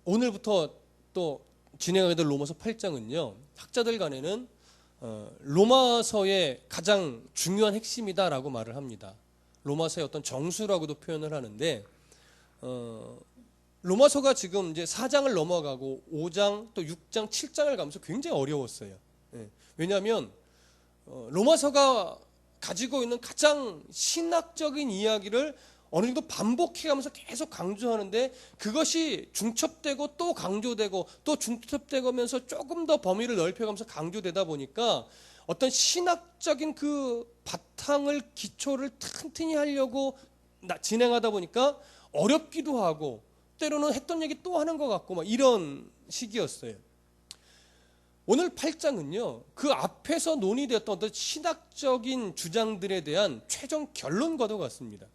오늘부터 또 진행하게 될 로마서 8장은요, 학자들 간에는 로마서의 가장 중요한 핵심이다라고 말을 합니다. 로마서의 어떤 정수라고도 표현을 하는데, 로마서가 지금 이제 4장을 넘어가고 5장 또 6장 7장을 가면서 굉장히 어려웠어요. 왜냐하면 로마서가 가지고 있는 가장 신학적인 이야기를 어느 정도 반복해가면서 계속 강조하는데, 그것이 중첩되고 또 강조되고 또 중첩되면서 조금 더 범위를 넓혀가면서 강조되다 보니까 어떤 신학적인 그 바탕을, 기초를 튼튼히 하려고 진행하다 보니까 어렵기도 하고, 때로는 했던 얘기 또 하는 것 같고 막 이런 시기였어요. 오늘 8장은요, 그 앞에서 논의되었던 어떤 신학적인 주장들에 대한 최종 결론과도 같습니다.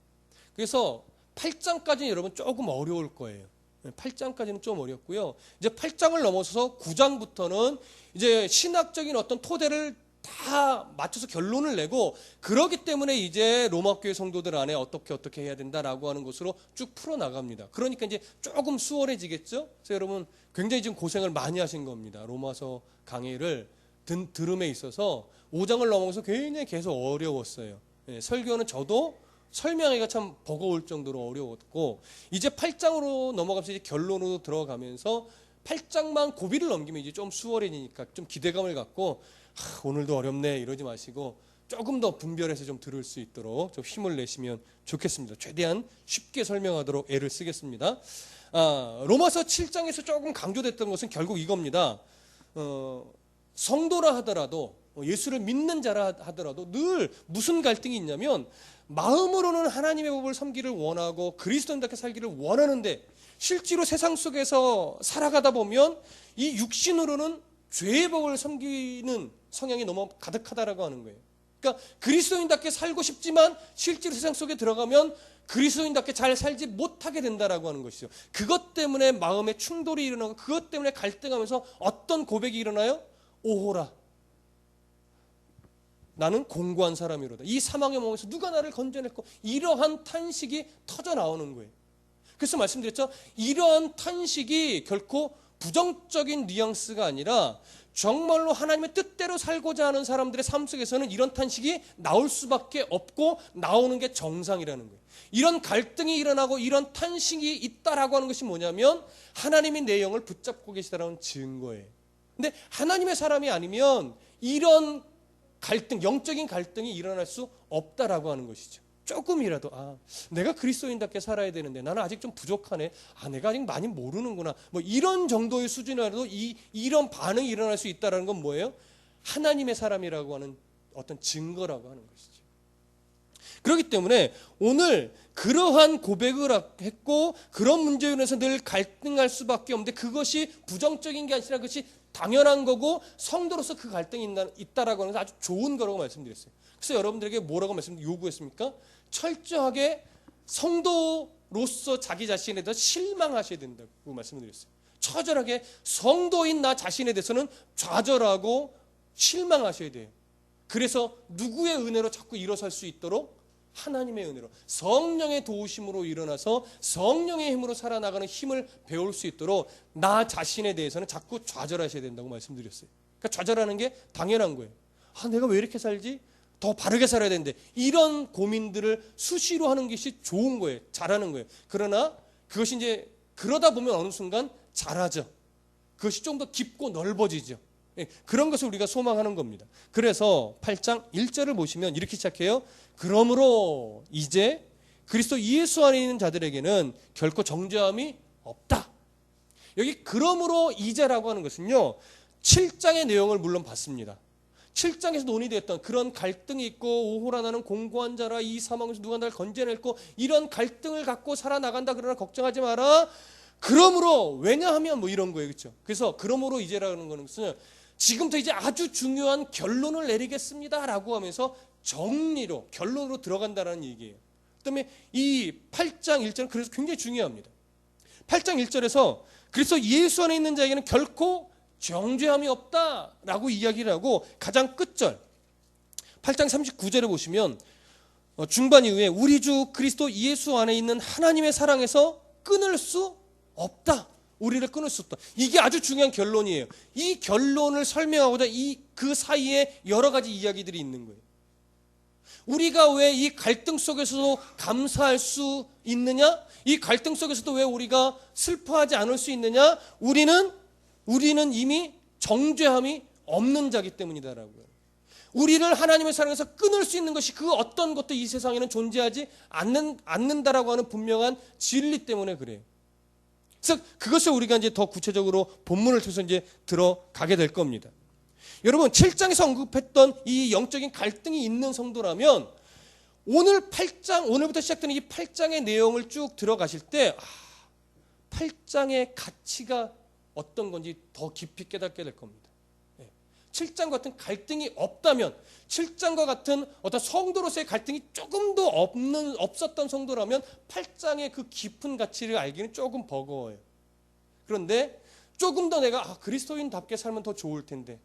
그래서 8장까지는 여러분 조금 어려울 거예요. 8장까지는 좀 어렵고요. 이제 8장을 넘어서서 9장부터는 이제 신학적인 어떤 토대를 다 맞춰서 결론을 내고, 그러기 때문에 이제 로마교회 성도들 안에 어떻게 해야 된다라고 하는 것으로 쭉 풀어나갑니다. 그러니까 이제 조금 수월해지겠죠? 그래서 여러분 굉장히 지금 고생을 많이 하신 겁니다. 로마서 강의를 들음에 있어서 5장을 넘어서 굉장히 계속 어려웠어요. 설교는 저도 설명하기가 참 버거울 정도로 어려웠고, 이제 8장으로 넘어가면서 이제 결론으로 들어가면서 8장만 고비를 넘기면 이제 좀 수월해지니까 좀 기대감을 갖고 오늘도 어렵네 이러지 마시고 조금 더 분별해서 좀 들을 수 있도록 좀 힘을 내시면 좋겠습니다. 최대한 쉽게 설명하도록 애를 쓰겠습니다. 로마서 7장에서 조금 강조됐던 것은 결국 이겁니다. 성도라 하더라도, 예수를 믿는 자라 하더라도 늘 무슨 갈등이 있냐면, 마음으로는 하나님의 법을 섬기를 원하고 그리스도인답게 살기를 원하는데 실제로 세상 속에서 살아가다 보면 이 육신으로는 죄의 법을 섬기는 성향이 너무 가득하다라고 하는 거예요. 그러니까 그리스도인답게 살고 싶지만 실제로 세상 속에 들어가면 그리스도인답게 잘 살지 못하게 된다라고 하는 것이죠. 그것 때문에 마음의 충돌이 일어나고, 그것 때문에 갈등하면서 어떤 고백이 일어나요? 오호라, 나는 공고한 사람이로다. 이 사망의 몸에서 누가 나를 건져냈고, 이러한 탄식이 터져 나오는 거예요. 그래서 말씀드렸죠. 이러한 탄식이 결코 부정적인 뉘앙스가 아니라 정말로 하나님의 뜻대로 살고자 하는 사람들의 삶 속에서는 이런 탄식이 나올 수밖에 없고 나오는 게 정상이라는 거예요. 이런 갈등이 일어나고 이런 탄식이 있다라고 하는 것이 뭐냐면 하나님이 내 영을 붙잡고 계시다라는 증거예요. 근데 하나님의 사람이 아니면 이런 갈등, 영적인 갈등이 일어날 수 없다라고 하는 것이죠. 조금이라도 내가 그리스도인답게 살아야 되는데 나는 아직 좀 부족하네, 내가 아직 많이 모르는구나, 뭐 이런 정도의 수준이라도 이런 반응이 일어날 수 있다는 건 뭐예요? 하나님의 사람이라고 하는 어떤 증거라고 하는 것이죠. 그렇기 때문에 오늘 그러한 고백을 했고 그런 문제로 인해서 늘 갈등할 수밖에 없는데, 그것이 부정적인 게 아니라 그것이 당연한 거고 성도로서 그 갈등이 있다라고 하는 것은 아주 좋은 거라고 말씀드렸어요. 그래서 여러분들에게 뭐라고 요구했습니까? 철저하게 성도로서 자기 자신에 대해서 실망하셔야 된다고 말씀드렸어요. 처절하게 성도인 나 자신에 대해서는 좌절하고 실망하셔야 돼요. 그래서 누구의 은혜로 자꾸 일어설 수 있도록? 하나님의 은혜로, 성령의 도우심으로 일어나서 성령의 힘으로 살아나가는 힘을 배울 수 있도록 나 자신에 대해서는 자꾸 좌절하셔야 된다고 말씀드렸어요. 그러니까 좌절하는 게 당연한 거예요. 내가 왜 이렇게 살지? 더 바르게 살아야 되는데, 이런 고민들을 수시로 하는 것이 좋은 거예요. 잘하는 거예요. 그러나 그것이 이제 그러다 보면 어느 순간 잘하죠. 그것이 좀 더 깊고 넓어지죠. 그런 것을 우리가 소망하는 겁니다. 그래서 8장 1절을 보시면 이렇게 시작해요. 그러므로 이제 그리스도 예수 안에 있는 자들에게는 결코 정죄함이 없다. 여기 그러므로 이제라고 하는 것은요, 7장의 내용을 물론 봤습니다. 7장에서 논의됐던 그런 갈등이 있고, 오호라 나는 공고한 자라, 이 사망에서 누가 나를 건져냈고, 이런 갈등을 갖고 살아나간다. 그러나 걱정하지 마라. 그러므로, 왜냐하면 뭐 이런 거예요. 그렇죠? 그래서 그러므로 이제라는 것은 지금부터 이제 아주 중요한 결론을 내리겠습니다 라고 하면서 정리로, 결론으로 들어간다는 얘기예요. 그다음에 이 8장 1절은 그래서 굉장히 중요합니다. 8장 1절에서 그래서 예수 안에 있는 자에게는 결코 정죄함이 없다라고 이야기를 하고, 가장 끝절 8장 39절에 보시면 중반 이후에 우리 주 그리스도 예수 안에 있는 하나님의 사랑에서 끊을 수 없다. 우리를 끊을 수 없다. 이게 아주 중요한 결론이에요. 이 결론을 설명하고자 그 사이에 여러 가지 이야기들이 있는 거예요. 우리가 왜 이 갈등 속에서도 감사할 수 있느냐? 이 갈등 속에서도 왜 우리가 슬퍼하지 않을 수 있느냐? 우리는 이미 정죄함이 없는 자기 때문이다라고요. 우리를 하나님의 사랑에서 끊을 수 있는 것이 그 어떤 것도 이 세상에는 존재하지 않는다라고 하는 분명한 진리 때문에 그래요. 그래서 그것을 우리가 이제 더 구체적으로 본문을 통해서 이제 들어가게 될 겁니다. 여러분 7장에서 언급했던 이 영적인 갈등이 있는 성도라면 오늘부터 시작되는 이 8장의 내용을 쭉 들어가실 때 8장의 가치가 어떤 건지 더 깊이 깨닫게 될 겁니다. 7장 같은 갈등이 없다면 7장과 같은 어떤 성도로서의 갈등이 조금도 없었던 성도라면 8장의 그 깊은 가치를 알기는 조금 버거워요. 그런데 조금 더 내가 그리스도인답게 살면 더 좋을 텐데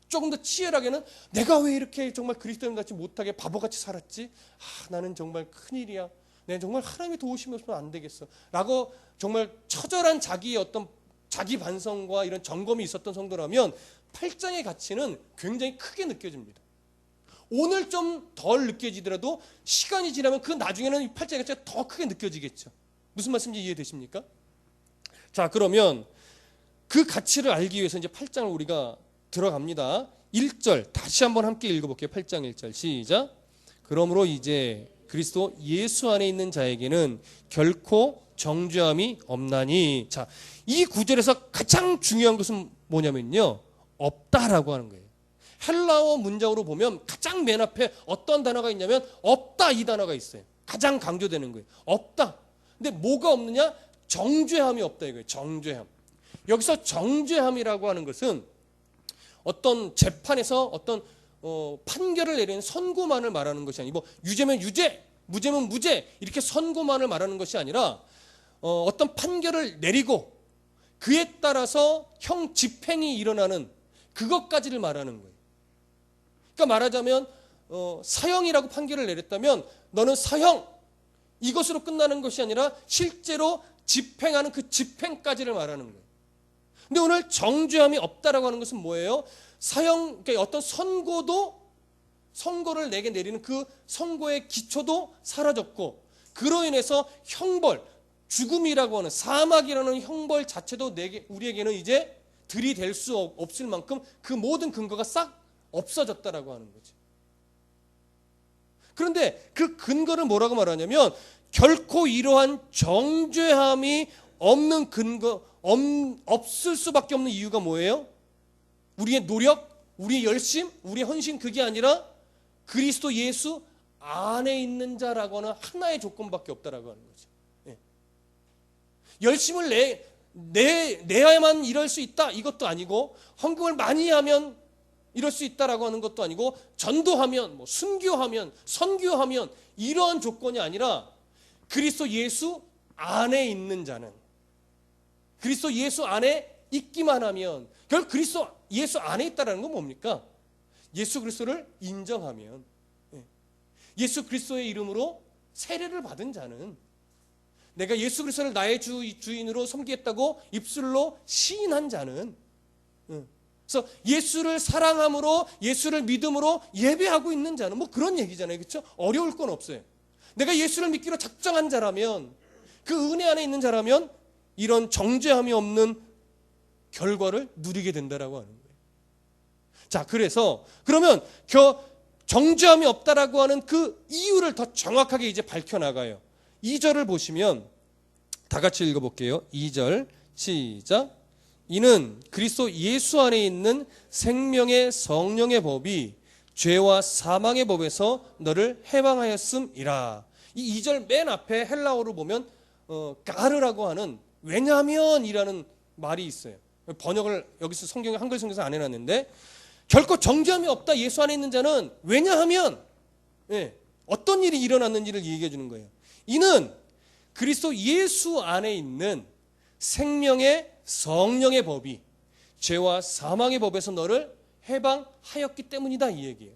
조금 더 치열하게는 내가 왜 이렇게 정말 그리스도인같이 못하게 바보같이 살았지? 나는 정말 큰일이야. 내가 정말 하나님의 도우심이 없으면 안 되겠어. 라고 정말 처절한 자기의 어떤 자기 반성과 이런 점검이 있었던 성도라면 8장의 가치는 굉장히 크게 느껴집니다. 오늘 좀 덜 느껴지더라도 시간이 지나면 그 나중에는 이 8장의 가치가 더 크게 느껴지겠죠. 무슨 말씀인지 이해되십니까? 자, 그러면 그 가치를 알기 위해서 이제 8장을 우리가 들어갑니다. 1절 다시 한번 함께 읽어볼게요. 8장 1절 시작. 그러므로 이제 그리스도 예수 안에 있는 자에게는 결코 정죄함이 없나니. 자, 이 구절에서 가장 중요한 것은 뭐냐면요, 없다라고 하는 거예요. 헬라어 문장으로 보면 가장 맨 앞에 어떤 단어가 있냐면 없다, 이 단어가 있어요. 가장 강조되는 거예요. 없다. 근데 뭐가 없느냐? 정죄함이 없다 이거예요. 정죄함. 여기서 정죄함이라고 하는 것은 어떤 재판에서 어떤 판결을 내리는 선고만을 말하는 것이 아니고 유죄면 유죄, 무죄면 무죄 이렇게 선고만을 말하는 것이 아니라 어떤 판결을 내리고 그에 따라서 형 집행이 일어나는 그것까지를 말하는 거예요. 그러니까 말하자면 사형이라고 판결을 내렸다면 너는 사형 이것으로 끝나는 것이 아니라 실제로 집행하는 그 집행까지를 말하는 거예요. 근데 오늘 정죄함이 없다라고 하는 것은 뭐예요? 사형, 그러니까 어떤 선고를 내게 내리는 그 선고의 기초도 사라졌고 그로 인해서 형벌, 죽음이라고 하는 사막이라는 형벌 자체도 우리에게는 이제 들이댈 수 없을 만큼 그 모든 근거가 싹 없어졌다라고 하는 거죠. 그런데 그 근거를 뭐라고 말하냐면 결코 이러한 정죄함이 없는 근거, 없을 수밖에 없는 이유가 뭐예요? 우리의 노력, 우리의 열심, 우리의 헌신 그게 아니라 그리스도 예수 안에 있는 자라고 하는 하나의 조건밖에 없다라고 하는 거죠. 예. 열심을 내야만 이럴 수 있다 이것도 아니고 헌금을 많이 하면 이럴 수 있다라고 하는 것도 아니고 전도하면 순교하면 선교하면 이러한 조건이 아니라 그리스도 예수 안에 있는 자는 그리스도 예수 안에 있기만 하면 결국 그리스도 예수 안에 있다라는 건 뭡니까? 예수 그리스도를 인정하면 예수 그리스도의 이름으로 세례를 받은 자는 내가 예수 그리스도를 나의 주인으로 섬기겠다고 입술로 시인한 자는 그래서 예수를 사랑함으로 예수를 믿음으로 예배하고 있는 자는 뭐 그런 얘기잖아요. 그렇죠? 어려울 건 없어요. 내가 예수를 믿기로 작정한 자라면 그 은혜 안에 있는 자라면 이런 정죄함이 없는 결과를 누리게 된다라고 하는 거예요. 자, 그래서 그러면 정죄함이 없다라고 하는 그 이유를 더 정확하게 이제 밝혀나가요. 2절을 보시면 다 같이 읽어볼게요. 2절 시작. 이는 그리스도 예수 안에 있는 생명의 성령의 법이 죄와 사망의 법에서 너를 해방하였음이라. 이 2절 맨 앞에 헬라어로 보면 가르라고 하는 왜냐하면이라는 말이 있어요. 번역을 여기서 성경에 한글 성경에서 안 해놨는데 결코 정죄함이 없다 예수 안에 있는 자는 왜냐하면 어떤 일이 일어났는지를 얘기해 주는 거예요. 이는 그리스도 예수 안에 있는 생명의 성령의 법이 죄와 사망의 법에서 너를 해방하였기 때문이다 이 얘기예요.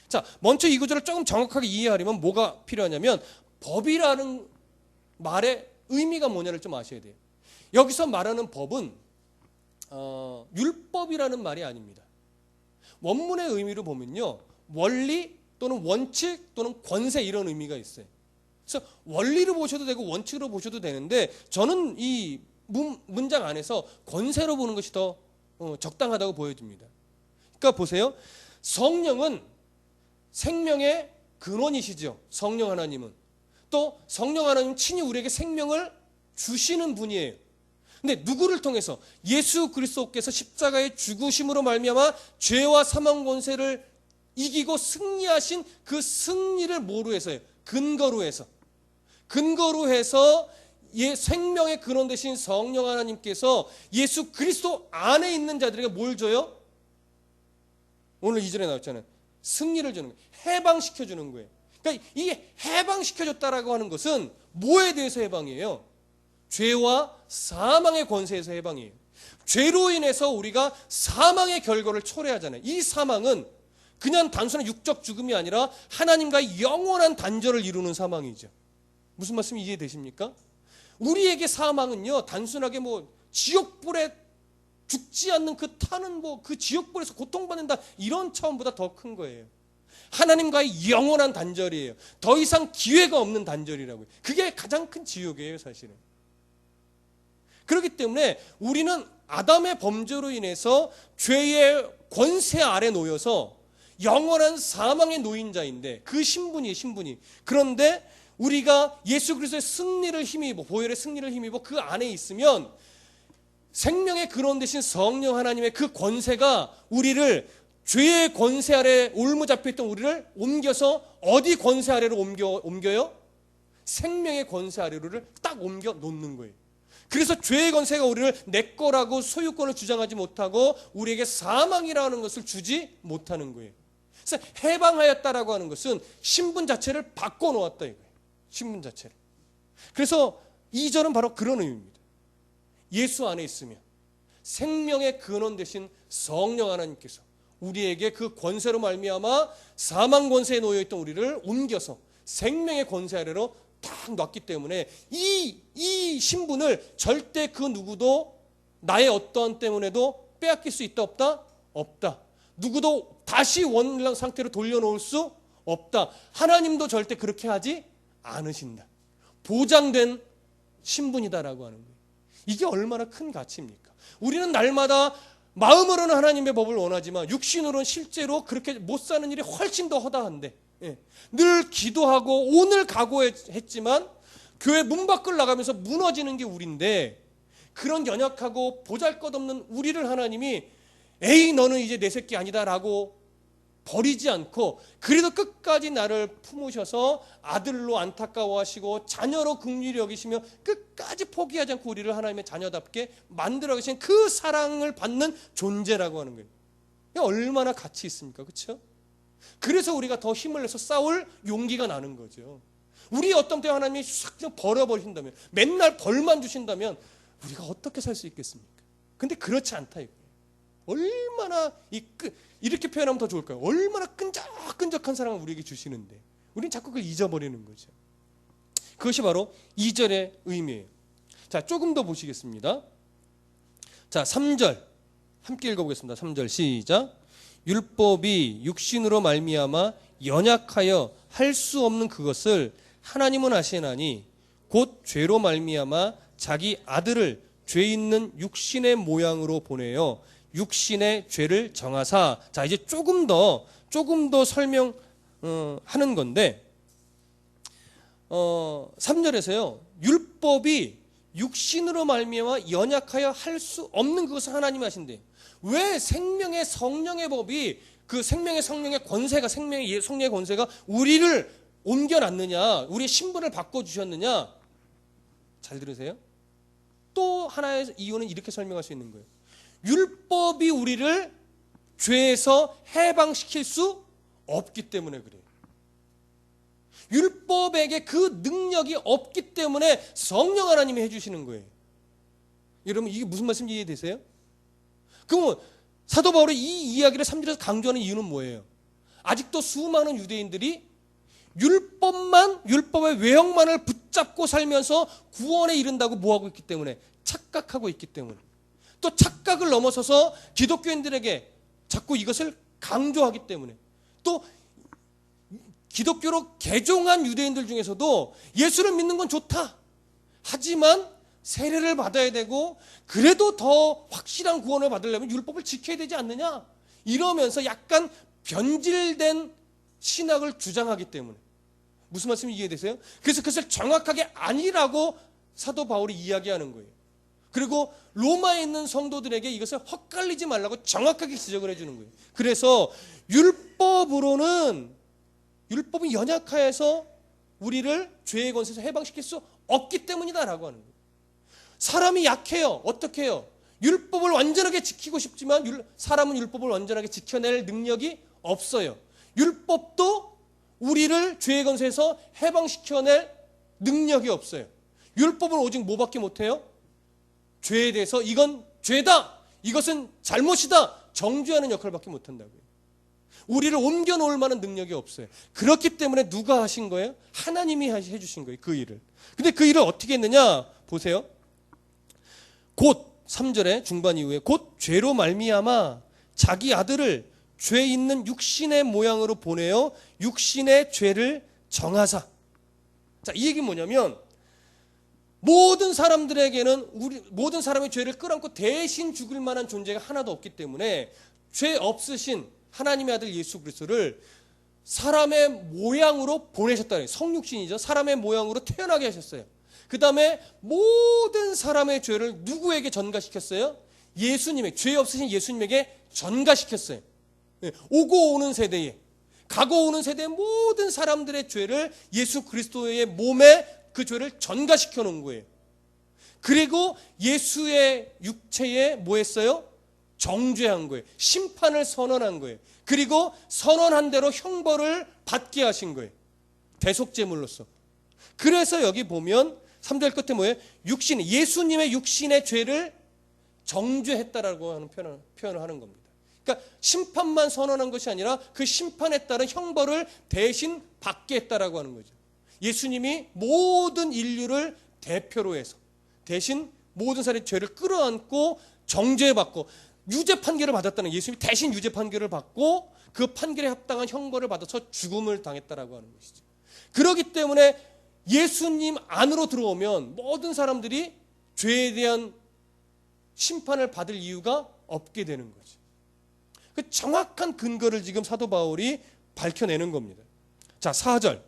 자, 먼저 이 구절을 조금 정확하게 이해하려면 뭐가 필요하냐면 법이라는 말의 의미가 뭐냐를 좀 아셔야 돼요. 여기서 말하는 법은 율법이라는 말이 아닙니다. 원문의 의미로 보면요, 원리 또는 원칙 또는 권세 이런 의미가 있어요. 그래서 원리로 보셔도 되고 원칙으로 보셔도 되는데 저는 이 문장 안에서 권세로 보는 것이 더 적당하다고 보여집니다. 그러니까 보세요. 성령은 생명의 근원이시죠. 성령 하나님은. 또 성령 하나님은 친히 우리에게 생명을 주시는 분이에요. 근데 누구를 통해서? 예수 그리스도께서 십자가의 죽으심으로 말미암아 죄와 사망 권세를 이기고 승리하신 그 승리를 뭐로 해서요? 근거로 해서. 근거로 해서 생명의 근원 되신 성령 하나님께서 예수 그리스도 안에 있는 자들에게 뭘 줘요? 오늘 2절에 나왔잖아요. 승리를 주는 거예요. 해방시켜주는 거예요. 그러니까 이 해방시켜줬다라고 하는 것은 뭐에 대해서 해방이에요? 죄와 사망의 권세에서 해방이에요. 죄로 인해서 우리가 사망의 결과를 초래하잖아요. 이 사망은 그냥 단순한 육적 죽음이 아니라 하나님과의 영원한 단절을 이루는 사망이죠. 무슨 말씀이 이해되십니까? 우리에게 사망은요, 단순하게 지옥불에 죽지 않는 그 타는 그 지옥불에서 고통받는다 이런 차원보다 더 큰 거예요. 하나님과의 영원한 단절이에요. 더 이상 기회가 없는 단절이라고요. 그게 가장 큰 지옥이에요, 사실은. 그렇기 때문에 우리는 아담의 범죄로 인해서 죄의 권세 아래 놓여서 영원한 사망의 노인자인데 그 신분이. 그런데 우리가 예수 그리스도의 승리를 힘입어, 보혈의 승리를 힘입어 그 안에 있으면 생명의 근원 되신 성령 하나님의 그 권세가 우리를 죄의 권세 아래 올무 잡혀있던 우리를 옮겨서 어디 권세 아래로 옮겨요? 생명의 권세 아래로를 딱 옮겨 놓는 거예요. 그래서 죄의 권세가 우리를 내 거라고 소유권을 주장하지 못하고 우리에게 사망이라는 것을 주지 못하는 거예요. 그래서 해방하였다라고 하는 것은 신분 자체를 바꿔놓았다 이거예요. 신분 자체를. 그래서 2절은 바로 그런 의미입니다. 예수 안에 있으면 생명의 근원 되신 성령 하나님께서 우리에게 그 권세로 말미암아 사망 권세에 놓여있던 우리를 옮겨서 생명의 권세 아래로 딱 놨기 때문에 이 신분을 절대 그 누구도 나의 어떠한 때문에도 빼앗길 수 있다 없다? 없다. 누구도 다시 원래 상태로 돌려놓을 수 없다. 하나님도 절대 그렇게 하지 않으신다. 보장된 신분이다라고 하는 거예요. 이게 얼마나 큰 가치입니까? 우리는 날마다 마음으로는 하나님의 법을 원하지만 육신으로는 실제로 그렇게 못 사는 일이 훨씬 더 허다한데 늘 기도하고 오늘 각오했지만 교회 문 밖을 나가면서 무너지는 게 우리인데 그런 연약하고 보잘것없는 우리를 하나님이 에이 너는 이제 내 새끼 아니다라고 버리지 않고 그래도 끝까지 나를 품으셔서 아들로 안타까워하시고 자녀로 긍휼히 여기시며 끝까지 포기하지 않고 우리를 하나님의 자녀답게 만들어 계신 그 사랑을 받는 존재라고 하는 거예요. 얼마나 가치 있습니까? 그렇죠? 그래서 우리가 더 힘을 내서 싸울 용기가 나는 거죠. 우리 어떤 때 하나님이 싹 버려버리신다면 맨날 벌만 주신다면 우리가 어떻게 살 수 있겠습니까? 근데 그렇지 않다 이거예요. 얼마나 이렇게 표현하면 더 좋을까요? 얼마나 끈적끈적한 사랑을 우리에게 주시는데 우리는 자꾸 그걸 잊어버리는 거죠. 그것이 바로 2절의 의미예요. 자, 조금 더 보시겠습니다. 자, 3절 함께 읽어보겠습니다. 3절 시작. 율법이 육신으로 말미암아 연약하여 할 수 없는 그것을 하나님은 아시나니 곧 죄로 말미암아 자기 아들을 죄 있는 육신의 모양으로 보내어 육신의 죄를 정하사. 자, 이제 조금 더 설명하는 건데 3절에서요. 율법이 육신으로 말미암아 연약하여 할 수 없는 그것을 하나님이 하신대요. 왜 생명의 성령의 법이 그 생명의 성령의 권세가 생명의 성령의 권세가 우리를 옮겨놨느냐, 우리의 신분을 바꿔주셨느냐? 잘 들으세요. 또 하나의 이유는 이렇게 설명할 수 있는 거예요. 율법이 우리를 죄에서 해방시킬 수 없기 때문에 그래요. 율법에게 그 능력이 없기 때문에 성령 하나님이 해주시는 거예요. 여러분 이게 무슨 말씀인지 이해되세요? 그럼 사도 바울이 이 이야기를 3절에서 강조하는 이유는 뭐예요? 아직도 수많은 유대인들이 율법의 외형만을 붙잡고 살면서 구원에 이른다고 뭐하고 있기 때문에 착각하고 있기 때문에, 또 착각을 넘어서서 기독교인들에게 자꾸 이것을 강조하기 때문에, 또 기독교로 개종한 유대인들 중에서도 예수를 믿는 건 좋다, 하지만 세례를 받아야 되고 그래도 더 확실한 구원을 받으려면 율법을 지켜야 되지 않느냐, 이러면서 약간 변질된 신학을 주장하기 때문에. 무슨 말씀이 이해되세요? 그래서 그것을 정확하게 아니라고 사도 바울이 이야기하는 거예요. 그리고 로마에 있는 성도들에게 이것을 헛갈리지 말라고 정확하게 지적을 해주는 거예요. 그래서 율법이 연약하여서 우리를 죄의 권세에서 해방시킬 수 없기 때문이다라고 하는 거예요. 사람이 약해요. 어떻게 해요? 율법을 완전하게 지키고 싶지만 사람은 율법을 완전하게 지켜낼 능력이 없어요. 율법도 우리를 죄의 권세에서 해방시켜낼 능력이 없어요. 율법은 오직 뭐밖에 못해요? 죄에 대해서 이건 죄다, 이것은 잘못이다, 정죄하는 역할밖에 못한다고요. 우리를 옮겨놓을 만한 능력이 없어요. 그렇기 때문에 누가 하신 거예요? 하나님이 해주신 거예요, 그 일을. 근데 그 일을 어떻게 했느냐 보세요. 곧 3절의 중반 이후에 곧 죄로 말미암아 자기 아들을 죄 있는 육신의 모양으로 보내어 육신의 죄를 정하사. 자, 이 얘기는 뭐냐면 모든 사람들에게는 모든 사람의 죄를 끌어안고 대신 죽을 만한 존재가 하나도 없기 때문에 죄 없으신 하나님의 아들 예수 그리스도를 사람의 모양으로 보내셨다. 성육신이죠. 사람의 모양으로 태어나게 하셨어요. 그 다음에 모든 사람의 죄를 누구에게 전가시켰어요? 예수님에게, 죄 없으신 예수님에게 전가시켰어요. 오고 오는 세대에, 가고 오는 세대의 모든 사람들의 죄를 예수 그리스도의 몸에 그 죄를 전가시켜 놓은 거예요. 그리고 예수의 육체에 뭐 했어요? 정죄한 거예요. 심판을 선언한 거예요. 그리고 선언한 대로 형벌을 받게 하신 거예요. 대속제물로서. 그래서 여기 보면 3절 끝에 뭐예요? 예수님의 육신의 죄를 정죄했다라고 하는 표현을 하는 겁니다. 그러니까 심판만 선언한 것이 아니라 그 심판에 따른 형벌을 대신 받게 했다라고 하는 거죠. 예수님이 모든 인류를 대표로 해서 대신 모든 사람의 죄를 끌어안고 정죄받고 유죄 판결을 받았다는, 예수님이 대신 유죄 판결을 받고 그 판결에 합당한 형벌을 받아서 죽음을 당했다라고 하는 것이죠. 그렇기 때문에 예수님 안으로 들어오면 모든 사람들이 죄에 대한 심판을 받을 이유가 없게 되는 거죠. 그 정확한 근거를 지금 사도 바울이 밝혀내는 겁니다. 자, 4절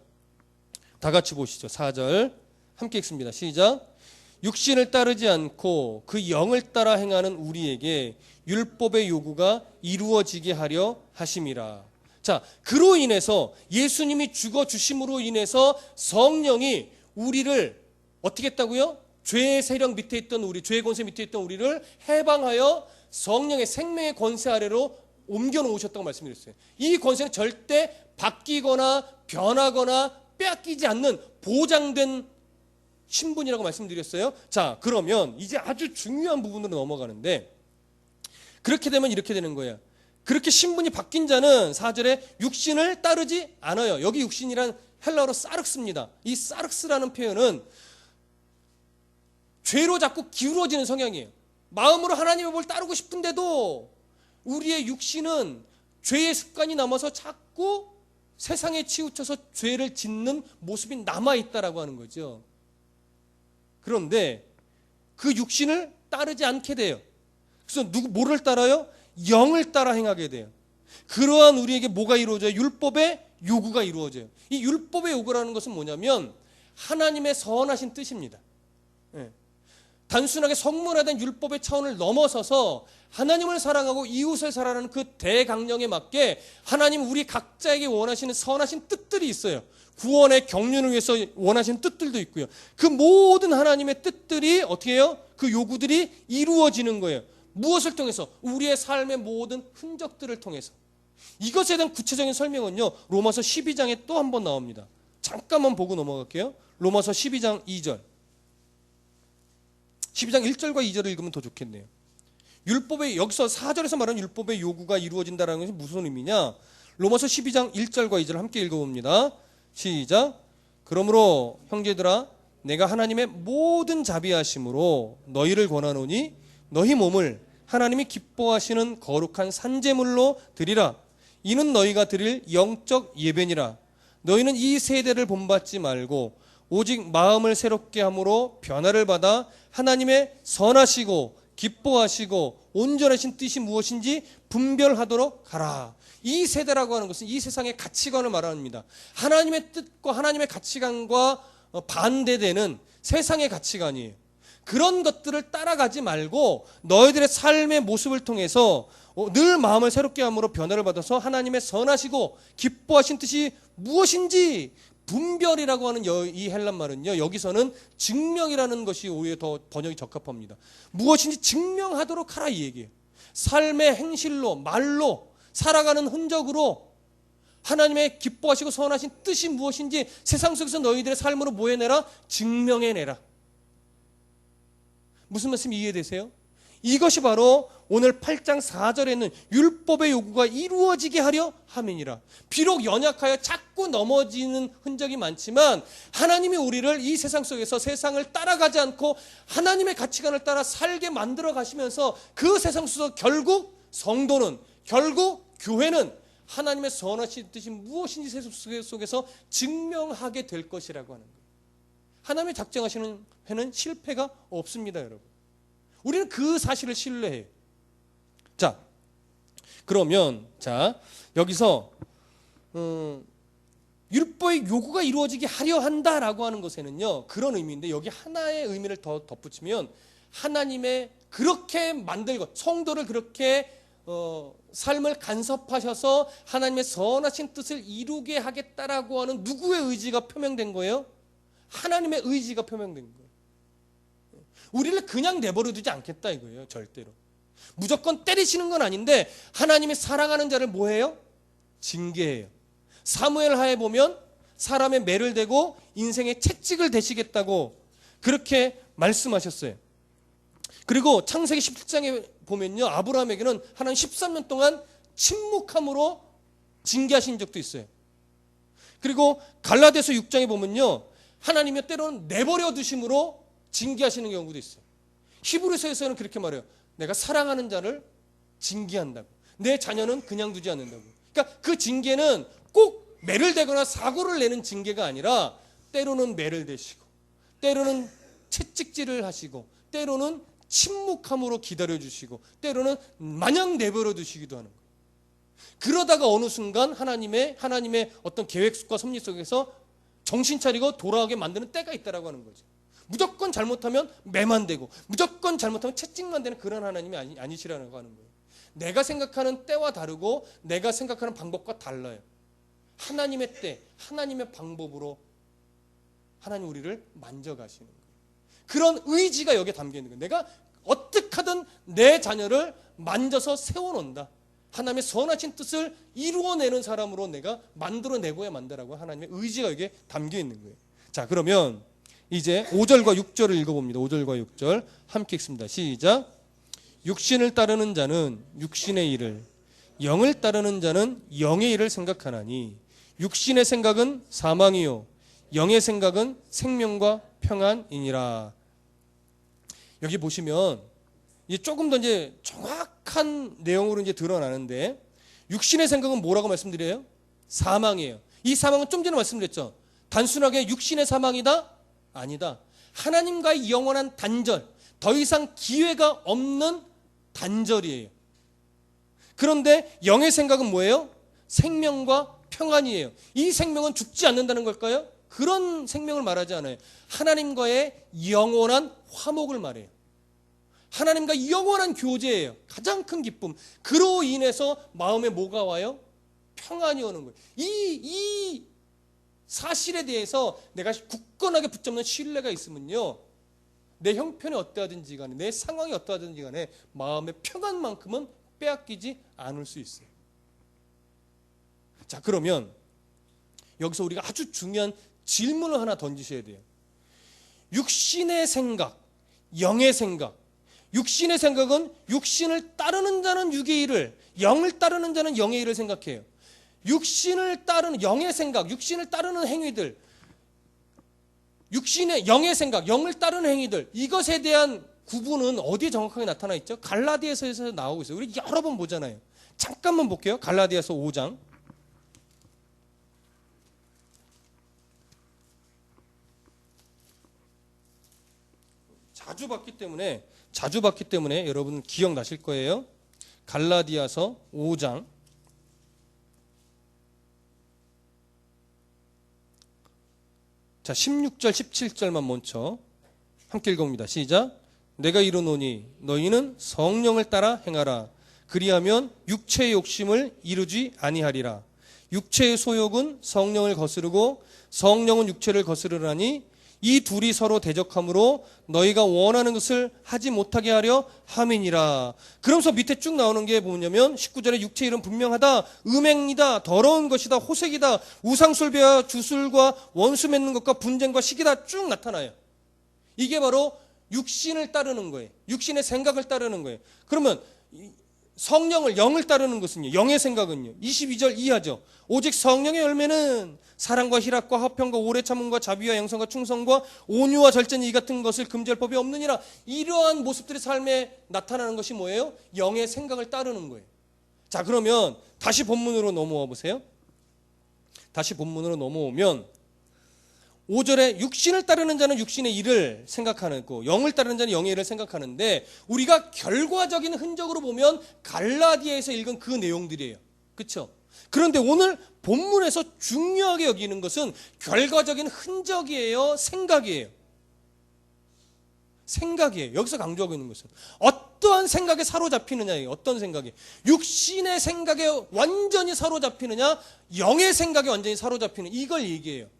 다 같이 보시죠. 4절 함께 읽습니다. 시작. 육신을 따르지 않고 그 영을 따라 행하는 우리에게 율법의 요구가 이루어지게 하려 하심이라. 자, 그로 인해서 예수님이 죽어 주심으로 인해서 성령이 우리를 어떻게 했다고요? 죄의 세력 밑에 있던 우리, 죄의 권세 밑에 있던 우리를 해방하여 성령의 생명의 권세 아래로 옮겨 놓으셨다고 말씀드렸어요. 이 권세는 절대 바뀌거나 변하거나 빼앗기지 않는 보장된 신분이라고 말씀드렸어요. 자, 그러면 이제 아주 중요한 부분으로 넘어가는데, 그렇게 되면 이렇게 되는 거예요. 그렇게 신분이 바뀐 자는 4절에 육신을 따르지 않아요. 여기 육신이란 헬라어로 사륵스입니다. 이 사륵스라는 표현은 죄로 자꾸 기울어지는 성향이에요. 마음으로 하나님의 법을 따르고 싶은데도 우리의 육신은 죄의 습관이 남아서 자꾸 세상에 치우쳐서 죄를 짓는 모습이 남아있다라고 하는 거죠. 그런데 그 육신을 따르지 않게 돼요. 그래서 뭐를 따라요? 영을 따라 행하게 돼요. 그러한 우리에게 뭐가 이루어져요? 율법의 요구가 이루어져요. 이 율법의 요구라는 것은 뭐냐면 하나님의 선하신 뜻입니다. 단순하게 성문화된 율법의 차원을 넘어서서 하나님을 사랑하고 이웃을 사랑하는 그 대강령에 맞게 하나님 우리 각자에게 원하시는 선하신 뜻들이 있어요. 구원의 경륜을 위해서 원하시는 뜻들도 있고요. 그 모든 하나님의 뜻들이 어떻게 해요? 그 요구들이 이루어지는 거예요. 무엇을 통해서? 우리의 삶의 모든 흔적들을 통해서. 이것에 대한 구체적인 설명은요, 로마서 12장에 또 한 번 나옵니다. 잠깐만 보고 넘어갈게요. 로마서 12장 2절. 12장 1절과 2절을 읽으면 더 좋겠네요. 율법의, 여기서 4절에서 말하는 율법의 요구가 이루어진다는 것이 무슨 의미냐? 로마서 12장 1절과 2절을 함께 읽어봅니다. 시작. 그러므로 형제들아, 내가 하나님의 모든 자비하심으로 너희를 권하노니 너희 몸을 하나님이 기뻐하시는 거룩한 산제물로 드리라. 이는 너희가 드릴 영적 예배니라. 너희는 이 세대를 본받지 말고 오직 마음을 새롭게 함으로 변화를 받아 하나님의 선하시고 기뻐하시고 온전하신 뜻이 무엇인지 분별하도록 하라. 이 세대라고 하는 것은 이 세상의 가치관을 말합니다. 하나님의 뜻과 하나님의 가치관과 반대되는 세상의 가치관이에요. 그런 것들을 따라가지 말고 너희들의 삶의 모습을 통해서 늘 마음을 새롭게 함으로 변화를 받아서 하나님의 선하시고 기뻐하신 뜻이 무엇인지 분별이라고 하는 이 헬란 말은요, 여기서는 증명이라는 것이 오히려 더 번역이 적합합니다. 무엇인지 증명하도록 하라 이 얘기예요. 삶의 행실로, 말로, 살아가는 흔적으로 하나님의 기뻐하시고 선하신 뜻이 무엇인지 세상 속에서 너희들의 삶으로 뭐 해내라? 증명해내라. 무슨 말씀 이해되세요? 이것이 바로 오늘 8장 4절에 있는 율법의 요구가 이루어지게 하려 함이니라. 비록 연약하여 자꾸 넘어지는 흔적이 많지만 하나님이 우리를 이 세상 속에서 세상을 따라가지 않고 하나님의 가치관을 따라 살게 만들어 가시면서 그 세상 속에서 결국 성도는, 결국 교회는 하나님의 선하신 뜻이 무엇인지 세상 속에서 증명하게 될 것이라고 하는 거예요. 하나님이 작정하시는 회는 실패가 없습니다, 여러분. 우리는 그 사실을 신뢰해요. 자, 그러면 여기서 율법의 요구가 이루어지게 하려 한다라고 하는 것에는요, 그런 의미인데 여기 하나의 의미를 더 덧붙이면 하나님의 그렇게 만들고 성도를 그렇게 삶을 간섭하셔서 하나님의 선하신 뜻을 이루게 하겠다라고 하는 누구의 의지가 표명된 거예요? 하나님의 의지가 표명된 거예요. 우리를 그냥 내버려 두지 않겠다 이거예요. 절대로. 무조건 때리시는 건 아닌데 하나님이 사랑하는 자를 뭐해요? 징계해요. 사무엘하에 보면 사람의 매를 대고 인생의 채찍을 대시겠다고 그렇게 말씀하셨어요. 그리고 창세기 17장에 보면요, 아브라함에게는 하나님 13년 동안 침묵함으로 징계하신 적도 있어요. 그리고 갈라디아서 6장에 보면요, 하나님이 때로는 내버려 두심으로 징계하시는 경우도 있어요. 히브리서에서는 그렇게 말해요. 내가 사랑하는 자를 징계한다고. 내 자녀는 그냥 두지 않는다고. 그러니까 그 징계는 꼭 매를 대거나 사고를 내는 징계가 아니라 때로는 매를 대시고 때로는 채찍질을 하시고 때로는 침묵함으로 기다려주시고 때로는 마냥 내버려 두시기도 하는 거예요. 그러다가 어느 순간 하나님의 어떤 계획과 섭리 속에서 정신 차리고 돌아오게 만드는 때가 있다라고 하는 거죠. 무조건 잘못하면 매만 되고 무조건 잘못하면 채찍만 되는 그런 하나님이 아니시라고 하는 거예요. 내가 생각하는 때와 다르고 내가 생각하는 방법과 달라요. 하나님의 때, 하나님의 방법으로 하나님 우리를 만져가시는 거예요. 그런 의지가 여기에 담겨 있는 거예요. 내가 어떻게 하든 내 자녀를 만져서 세워놓는다. 하나님의 선하신 뜻을 이루어내는 사람으로 내가 만들어내고야 만다라고 하나님의 의지가 여기에 담겨 있는 거예요. 자, 그러면 이제 5절과 6절을 읽어봅니다. 5절과 6절 함께 읽습니다. 시작. 육신을 따르는 자는 육신의 일을, 영을 따르는 자는 영의 일을 생각하나니 육신의 생각은 사망이요 영의 생각은 생명과 평안이니라. 여기 보시면 이제 조금 더 이제 정확한 내용으로 이제 드러나는데 육신의 생각은 뭐라고 말씀드려요? 사망이에요. 이 사망은 좀 전에 말씀드렸죠. 단순하게 육신의 사망이다? 아니다. 하나님과의 영원한 단절, 더 이상 기회가 없는 단절이에요. 그런데 영의 생각은 뭐예요? 생명과 평안이에요. 이 생명은 죽지 않는다는 걸까요? 그런 생명을 말하지 않아요. 하나님과의 영원한 화목을 말해요. 하나님과 영원한 교제예요. 가장 큰 기쁨. 그로 인해서 마음에 뭐가 와요? 평안이 오는 거예요. 이 사실에 대해서 내가 굳건하게 붙잡는 신뢰가 있으면요, 내 형편이 어떠하든지 간에 내 상황이 어떠하든지 간에 마음의 평안만큼은 빼앗기지 않을 수 있어요. 자, 그러면 여기서 우리가 아주 중요한 질문을 하나 던지셔야 돼요. 육신의 생각, 영의 생각. 육신의 생각은 육신을 따르는 자는 육의 일을, 영을 따르는 자는 영의 일을 생각해요. 육신을 따르는 영의 생각, 육신을 따르는 행위들, 육신의 영의 생각, 영을 따르는 행위들, 이것에 대한 구분은 어디에 정확하게 나타나 있죠? 갈라디아서에서 나오고 있어요. 우리 여러 번 보잖아요. 잠깐만 볼게요. 갈라디아서 5장. 자주 봤기 때문에 여러분 기억나실 거예요. 갈라디아서 5장. 자, 16절, 17절만 먼저 함께 읽어봅니다. 시작. 내가 이르노니 너희는 성령을 따라 행하라. 그리하면 육체의 욕심을 이루지 아니하리라. 육체의 소욕은 성령을 거스르고 성령은 육체를 거스르라니 이 둘이 서로 대적함으로 너희가 원하는 것을 하지 못하게 하려 함이니라. 그러면서 밑에 쭉 나오는 게 뭐냐면 19절에 육체의 일은 분명하다. 음행이다. 더러운 것이다. 호색이다. 우상숭배와 주술과 원수 맺는 것과 분쟁과 시기다. 쭉 나타나요. 이게 바로 육신을 따르는 거예요. 육신의 생각을 따르는 거예요. 그러면 성령을, 영을 따르는 것은요, 영의 생각은요, 22절 이하죠. 오직 성령의 열매는 사랑과 희락과 화평과 오래 참음과 자비와 양선과 충성과 온유와 절제니 이 같은 것을 금지할 법이 없느니라. 이러한 모습들의 삶에 나타나는 것이 뭐예요? 영의 생각을 따르는 거예요. 자, 그러면 다시 본문으로 넘어와 보세요. 다시 본문으로 넘어오면 5절에 육신을 따르는 자는 육신의 일을 생각하는 거, 영을 따르는 자는 영의 일을 생각하는데, 우리가 결과적인 흔적으로 보면 갈라디아에서 읽은 그 내용들이에요. 그렇죠? 그런데 오늘 본문에서 중요하게 여기는 것은 결과적인 흔적이에요, 생각이에요. 생각이에요. 여기서 강조하고 있는 것은 어떠한 생각에 사로잡히느냐예요. 어떤 생각이? 육신의 생각에 완전히 사로잡히느냐, 영의 생각에 완전히 사로잡히느냐, 이걸 얘기해요.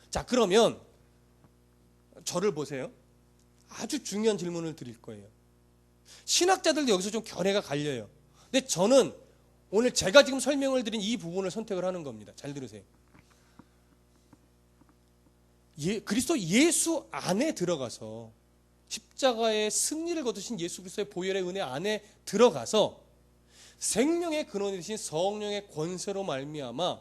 자, 그러면 저를 보세요. 아주 중요한 질문을 드릴 거예요. 신학자들도 여기서 좀 견해가 갈려요. 근데 저는 오늘 제가 지금 설명을 드린 이 부분을 선택을 하는 겁니다. 잘 들으세요. 그리스도 예수 안에 들어가서 십자가의 승리를 거두신 예수 그리스도의 보혈의 은혜 안에 들어가서 생명의 근원이 되신 성령의 권세로 말미암아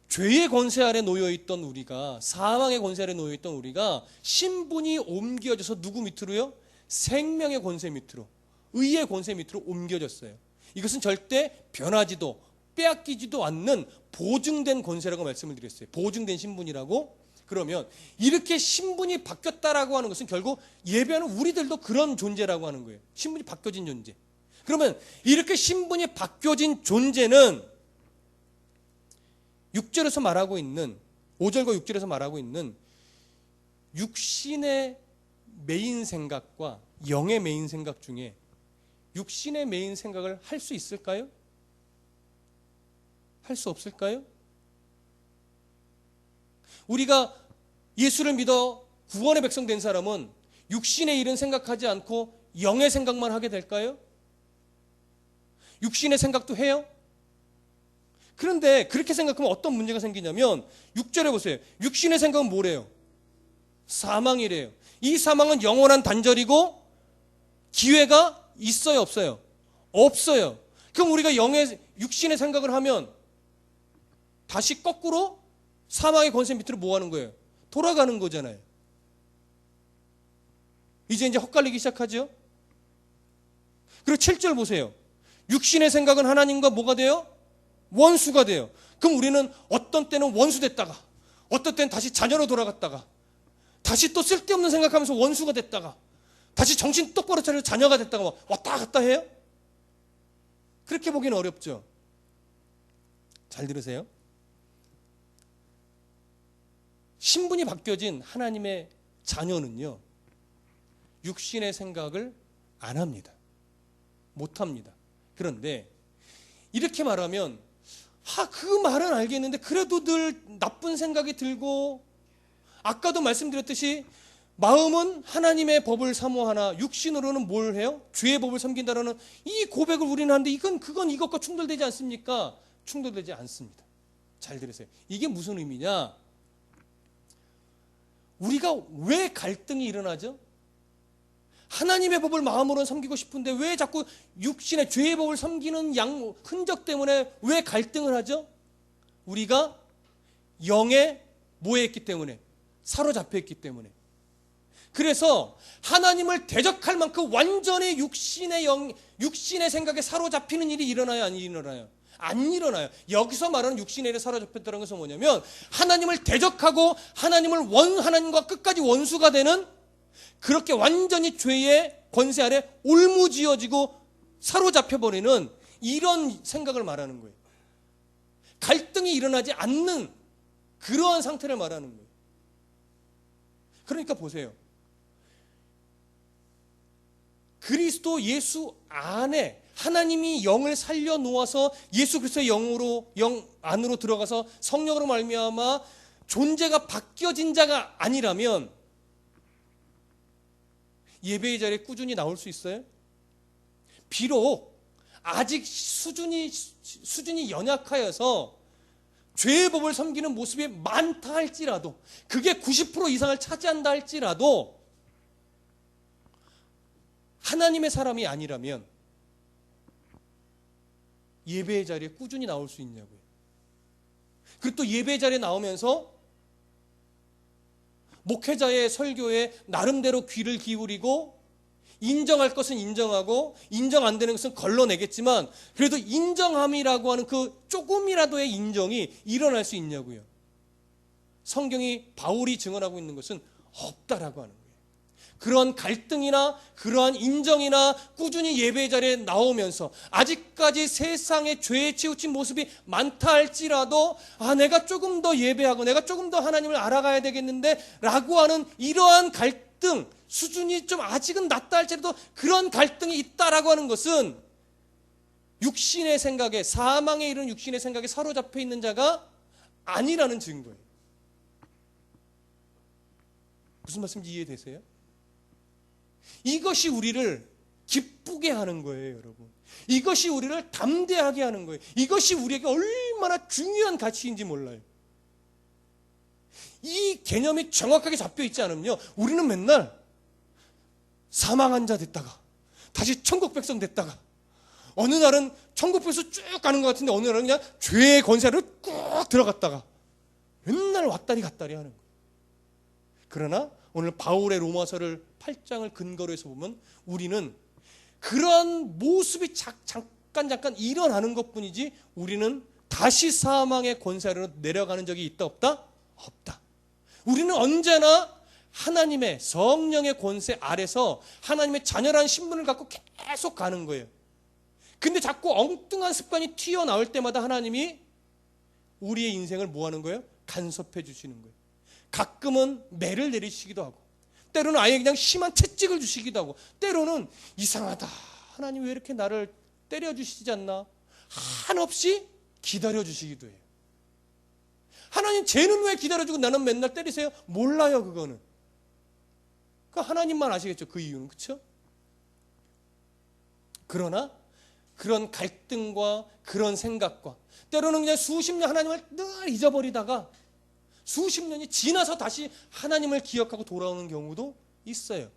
죄의 권세 아래 놓여있던 우리가, 사망의 권세 아래 놓여있던 우리가 신분이 옮겨져서 누구 밑으로요? 생명의 권세 밑으로, 의의 권세 밑으로 옮겨졌어요. 이것은 절대 변하지도 빼앗기지도 않는 보증된 권세라고 말씀을 드렸어요. 보증된 신분이라고. 그러면 이렇게 신분이 바뀌었다라고 하는 것은 결국 예배하는 우리들도 그런 존재라고 하는 거예요. 신분이 바뀌어진 존재. 그러면 이렇게 신분이 바뀌어진 존재는 6절에서 말하고 있는, 5절과 6절에서 말하고 있는 육신의 메인 생각과 영의 메인 생각 중에 육신의 메인 생각을 할 수 있을까요? 할 수 없을까요? 우리가 예수를 믿어 구원의 백성 된 사람은 육신의 일은 생각하지 않고 영의 생각만 하게 될까요? 육신의 생각도 해요? 그런데 그렇게 생각하면 어떤 문제가 생기냐면 6절에 보세요. 육신의 생각은 뭐래요? 사망이래요. 이 사망은 영원한 단절이고 기회가 있어요, 없어요? 없어요. 그럼 우리가 육신의 생각을 하면 다시 거꾸로 사망의 권세 밑으로 뭐 하는 거예요? 돌아가는 거잖아요. 이제 헛갈리기 시작하죠? 그리고 7절 보세요. 육신의 생각은 하나님과 뭐가 돼요? 원수가 돼요. 그럼 우리는 어떤 때는 원수 됐다가, 어떤 때는 다시 자녀로 돌아갔다가, 다시 또 쓸데없는 생각하면서 원수가 됐다가, 다시 정신 똑바로 차려서 자녀가 됐다가 막 왔다 갔다 해요? 그렇게 보기는 어렵죠. 잘 들으세요. 신분이 바뀌어진 하나님의 자녀는요, 육신의 생각을 안 합니다. 못 합니다. 그런데 이렇게 말하면 그 말은 알겠는데 그래도 늘 나쁜 생각이 들고, 아까도 말씀드렸듯이 마음은 하나님의 법을 사모하나 육신으로는 뭘 해요? 죄의 법을 섬긴다라는 이 고백을 우리는 하는데 그건 이것과 충돌되지 않습니까? 충돌되지 않습니다. 잘 들으세요. 이게 무슨 의미냐? 우리가 왜 갈등이 일어나죠? 하나님의 법을 마음으로는 섬기고 싶은데 왜 자꾸 육신의 죄의 법을 섬기는 흔적 때문에 왜 갈등을 하죠? 우리가 영에 뭐에 있기 때문에? 사로잡혀 있기 때문에. 그래서 하나님을 대적할 만큼 완전히 육신의 생각에 사로잡히는 일이 일어나요, 안 일어나요? 안 일어나요. 여기서 말하는 육신의 일에 사로잡혔다는 것은 뭐냐면 하나님을 대적하고 하나님과 끝까지 원수가 되는, 그렇게 완전히 죄의 권세 아래 올무지어지고 사로잡혀버리는 이런 생각을 말하는 거예요. 갈등이 일어나지 않는 그러한 상태를 말하는 거예요. 그러니까 보세요. 그리스도 예수 안에 하나님이 영을 살려 놓아서 예수 그리스도의 영 안으로 들어가서 성령으로 말미암아 존재가 바뀌어진 자가 아니라면 예배의 자리에 꾸준히 나올 수 있어요? 비록 아직 수준이 연약하여서 죄의 법을 섬기는 모습이 많다 할지라도, 그게 90% 이상을 차지한다 할지라도 하나님의 사람이 아니라면 예배의 자리에 꾸준히 나올 수 있냐고요. 그리고 또 예배의 자리에 나오면서 목회자의 설교에 나름대로 귀를 기울이고 인정할 것은 인정하고 인정 안 되는 것은 걸러내겠지만 그래도 인정함이라고 하는 그 조금이라도의 인정이 일어날 수 있냐고요. 성경이 바울이 증언하고 있는 것은 없다라고 하는 거예요. 그러한 갈등이나 그러한 인정이나 꾸준히 예배의 자리에 나오면서 아직까지 세상에 죄에 치우친 모습이 많다 할지라도 내가 조금 더 예배하고 내가 조금 더 하나님을 알아가야 되겠는데 라고 하는 이러한 갈등, 수준이 좀 아직은 낮다 할지라도 그런 갈등이 있다라고 하는 것은 육신의 생각에, 사망에 이르는 육신의 생각에 사로잡혀 있는 자가 아니라는 증거예요. 무슨 말씀인지 이해되세요? 이것이 우리를 기쁘게 하는 거예요, 여러분. 이것이 우리를 담대하게 하는 거예요. 이것이 우리에게 얼마나 중요한 가치인지 몰라요. 이 개념이 정확하게 잡혀 있지 않으면요, 우리는 맨날 사망한 자 됐다가 다시 천국 백성 됐다가 어느 날은 천국 백성 쭉 가는 것 같은데 어느 날은 그냥 죄의 권세를 꾹 들어갔다가 맨날 왔다리 갔다리 하는 거예요. 그러나 오늘 바울의 로마서를 8장을 근거로 해서 보면 우리는 그런 모습이 잠깐 일어나는 것뿐이지 우리는 다시 사망의 권세 아래로 내려가는 적이 있다 없다? 없다. 우리는 언제나 하나님의 성령의 권세 아래서 하나님의 자녀라는 신분을 갖고 계속 가는 거예요. 근데 자꾸 엉뚱한 습관이 튀어나올 때마다 하나님이 우리의 인생을 뭐 하는 거예요? 간섭해 주시는 거예요. 가끔은 매를 내리시기도 하고 때로는 아예 그냥 심한 채찍을 주시기도 하고 때로는 이상하다, 하나님 왜 이렇게 나를 때려주시지 않나 한없이 기다려주시기도 해요. 하나님 쟤는 왜 기다려주고 나는 맨날 때리세요? 몰라요. 그거는 그 하나님만 아시겠죠. 그 이유는. 그렇죠? 그러나 그런 갈등과 그런 생각과 때로는 그냥 수십 년 하나님을 늘 잊어버리다가 수십 년이 지나서 다시 하나님을 기억하고 돌아오는 경우도 있어요.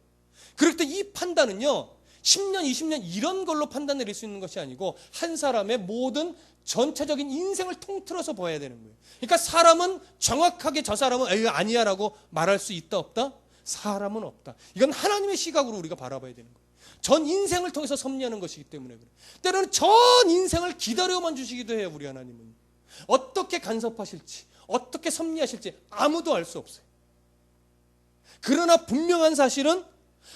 그럴 때 이 판단은요 10년 20년 이런 걸로 판단 내릴 수 있는 것이 아니고 한 사람의 모든 전체적인 인생을 통틀어서 봐야 되는 거예요. 그러니까 사람은 정확하게 저 사람은 아니야 라고 말할 수 있다 없다? 사람은 없다. 이건 하나님의 시각으로 우리가 바라봐야 되는 거예요. 전 인생을 통해서 섭리하는 것이기 때문에 그래요. 때로는 전 인생을 기다려만 주시기도 해요. 우리 하나님은 어떻게 간섭하실지 어떻게 섭리하실지 아무도 알 수 없어요. 그러나 분명한 사실은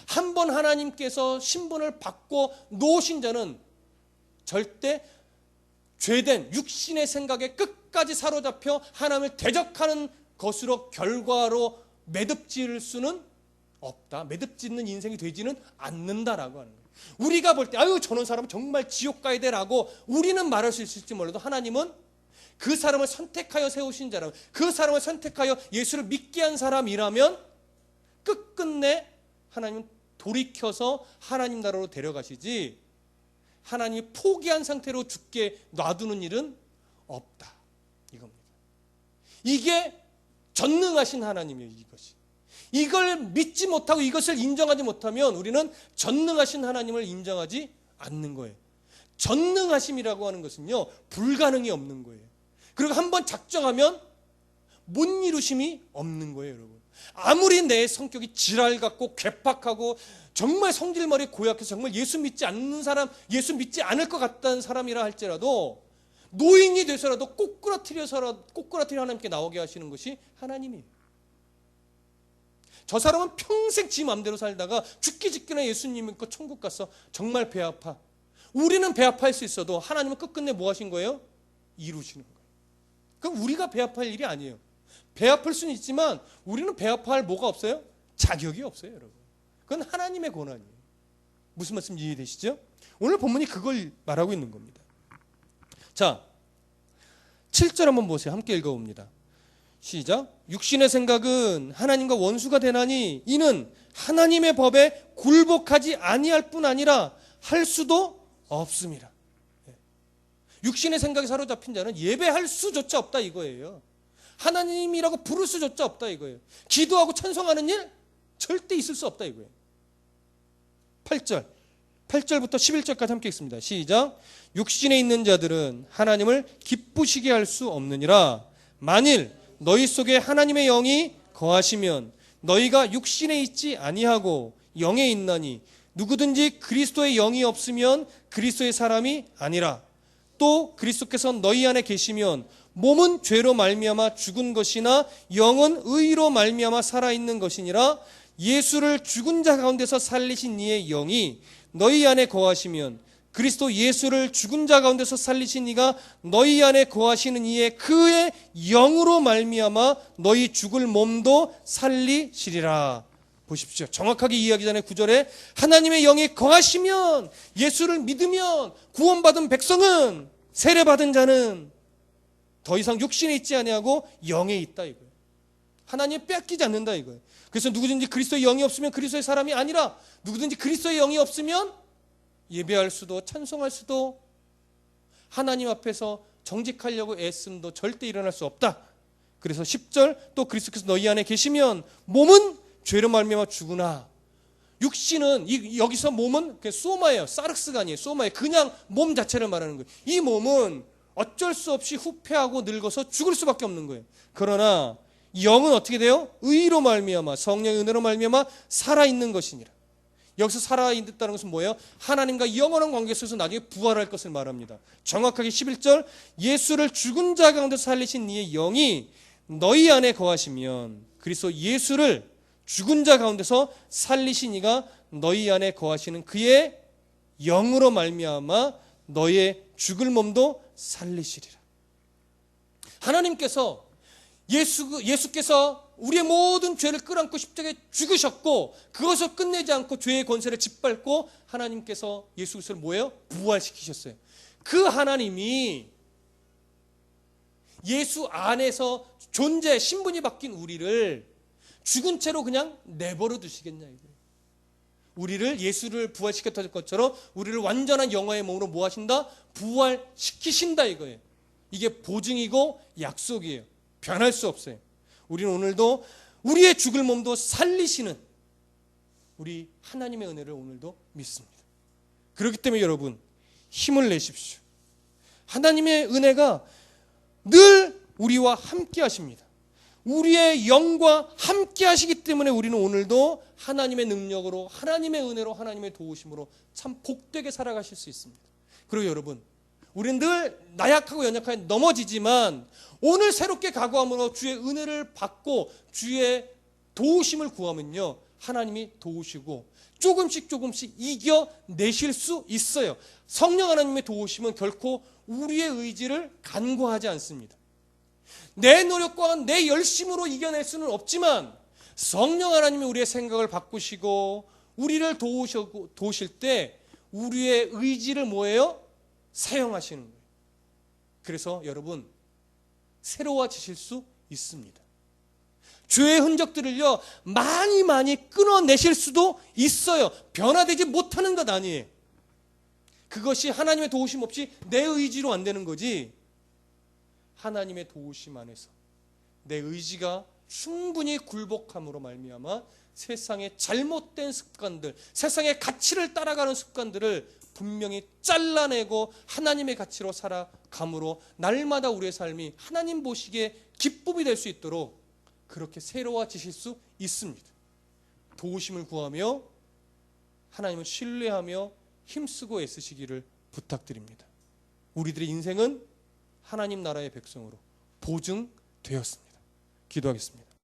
한 번 하나님께서 신분을 바꿔 놓으신 자는 절대 죄된 육신의 생각에 끝까지 사로잡혀 하나님을 대적하는 것으로 결과로 매듭질 수는 없다. 매듭짓는 인생이 되지는 않는다라고 하는 거예요. 우리가 볼 때 저런 사람은 정말 지옥 가야 돼라고 우리는 말할 수 있을지 몰라도 하나님은 그 사람을 선택하여 세우신 자라면, 그 사람을 선택하여 예수를 믿게 한 사람이라면 끝끝내 하나님은 돌이켜서 하나님 나라로 데려가시지 하나님이 포기한 상태로 죽게 놔두는 일은 없다. 이겁니다. 이게 전능하신 하나님이에요. 이걸 믿지 못하고 이것을 인정하지 못하면 우리는 전능하신 하나님을 인정하지 않는 거예요. 전능하심이라고 하는 것은요 불가능이 없는 거예요. 그리고 한번 작정하면 못 이루심이 없는 거예요, 여러분. 아무리 내 성격이 지랄 같고 괴팍하고 정말 성질머리 고약해서 정말 예수 믿지 않는 사람, 예수 믿지 않을 것 같다는 사람이라 할지라도 노인이 돼서라도 꼬꾸라뜨려 하나님께 나오게 하시는 것이 하나님이에요. 저 사람은 평생 지 마음대로 살다가 죽기 직전에 예수님 믿고 천국 가서 정말 배 아파. 우리는 배 아파할 수 있어도 하나님은 끝끝내 뭐 하신 거예요? 이루시는 거예요. 그럼 우리가 배 아파할 일이 아니에요. 배 아플 수는 있지만 우리는 배 아파할 뭐가 없어요? 자격이 없어요, 여러분. 그건 하나님의 권한이에요. 무슨 말씀 이해되시죠? 오늘 본문이 그걸 말하고 있는 겁니다. 자, 7절 한번 보세요. 함께 읽어봅니다. 시작. 육신의 생각은 하나님과 원수가 되나니 이는 하나님의 법에 굴복하지 아니할 뿐 아니라 할 수도 없습니다. 육신의 생각에 사로잡힌 자는 예배할 수조차 없다 이거예요. 하나님이라고 부를 수조차 없다 이거예요. 기도하고 찬송하는 일 절대 있을 수 없다 이거예요. 8절부터 11절까지 함께 읽습니다. 시작. 육신에 있는 자들은 하나님을 기쁘시게 할 수 없느니라. 만일 너희 속에 하나님의 영이 거하시면 너희가 육신에 있지 아니하고 영에 있나니 누구든지 그리스도의 영이 없으면 그리스도의 사람이 아니라. 또 그리스도께서 너희 안에 계시면 몸은 죄로 말미암아 죽은 것이나 영은 의로 말미암아 살아있는 것이니라. 예수를 죽은 자 가운데서 살리신 이의 영이 너희 안에 거하시면 그리스도 예수를 죽은 자 가운데서 살리신 이가 너희 안에 거하시는 이의 그의 영으로 말미암아 너희 죽을 몸도 살리시리라. 보십시오. 정확하게 이해하기 전에 9절에 하나님의 영이 거하시면, 예수를 믿으면 구원받은 백성은, 세례받은 자는 더 이상 육신에 있지 아니하고 영에 있다 이거예요. 하나님 뺏기지 않는다 이거예요. 그래서 누구든지 그리스도의 영이 없으면 그리스도의 사람이 아니라, 누구든지 그리스도의 영이 없으면 예배할 수도 찬송할 수도 하나님 앞에서 정직하려고 애씀도 절대 일어날 수 없다. 그래서 10절 또 그리스도께서 너희 안에 계시면 몸은 죄로 말미암아 죽으나, 육신은 여기서 몸은 소마예요. 사르스가 아니에요. 소마예요. 그냥 몸 자체를 말하는 거예요. 이 몸은 어쩔 수 없이 후패하고 늙어서 죽을 수밖에 없는 거예요. 그러나 영은 어떻게 돼요? 의로 말미암아, 성령의 은혜로 말미암아 살아있는 것이니라. 여기서 살아있다는 것은 뭐예요? 하나님과 영원한 관계 속에서 나중에 부활할 것을 말합니다. 정확하게 11절 예수를 죽은 자 가운데서 살리신 이의 영이 너희 안에 거하시면, 그리스도 예수를 죽은 자 가운데서 살리신 이가 너희 안에 거하시는 그의 영으로 말미암아 너희의 죽을 몸도 살리시리라. 하나님께서 예수께서 우리의 모든 죄를 끌어안고 십자가에 죽으셨고, 그것을 끝내지 않고 죄의 권세를 짓밟고 하나님께서 예수 그리스도를 뭐예요? 부활시키셨어요. 그 하나님이 예수 안에서 존재, 신분이 바뀐 우리를 죽은 채로 그냥 내버려 두시겠냐 이거예요. 우리를, 예수를 부활시켰던 것처럼 우리를 완전한 영화의 몸으로 뭐 하신다? 부활시키신다 이거예요. 이게 보증이고 약속이에요. 변할 수 없어요. 우리는 오늘도 우리의 죽을 몸도 살리시는 우리 하나님의 은혜를 오늘도 믿습니다. 그렇기 때문에 여러분, 힘을 내십시오. 하나님의 은혜가 늘 우리와 함께 하십니다. 우리의 영과 함께 하시기 때문에 우리는 오늘도 하나님의 능력으로, 하나님의 은혜로, 하나님의 도우심으로 참 복되게 살아가실 수 있습니다. 그리고 여러분, 우리는 늘 나약하고 연약하게 넘어지지만 오늘 새롭게 각오함으로 주의 은혜를 받고 주의 도우심을 구하면요, 하나님이 도우시고 조금씩 이겨내실 수 있어요. 성령 하나님의 도우심은 결코 우리의 의지를 간과하지 않습니다. 내 노력과 내 열심으로 이겨낼 수는 없지만 성령 하나님이 우리의 생각을 바꾸시고 우리를 도우실 때 우리의 의지를 뭐예요? 사용하시는 거예요. 그래서 여러분, 새로워지실 수 있습니다. 죄의 흔적들을요 많이 끊어내실 수도 있어요. 변화되지 못하는 것 아니에요. 그것이 하나님의 도우심 없이 내 의지로 안 되는 거지, 하나님의 도우심 안에서 내 의지가 충분히 굴복함으로 말미암아 세상의 잘못된 습관들, 세상의 가치를 따라가는 습관들을 분명히 잘라내고 하나님의 가치로 살아감으로 날마다 우리의 삶이 하나님 보시기에 기쁨이 될 수 있도록 그렇게 새로워지실 수 있습니다. 도우심을 구하며 하나님을 신뢰하며 힘쓰고 애쓰시기를 부탁드립니다. 우리들의 인생은 하나님 나라의 백성으로 보증되었습니다. 기도하겠습니다.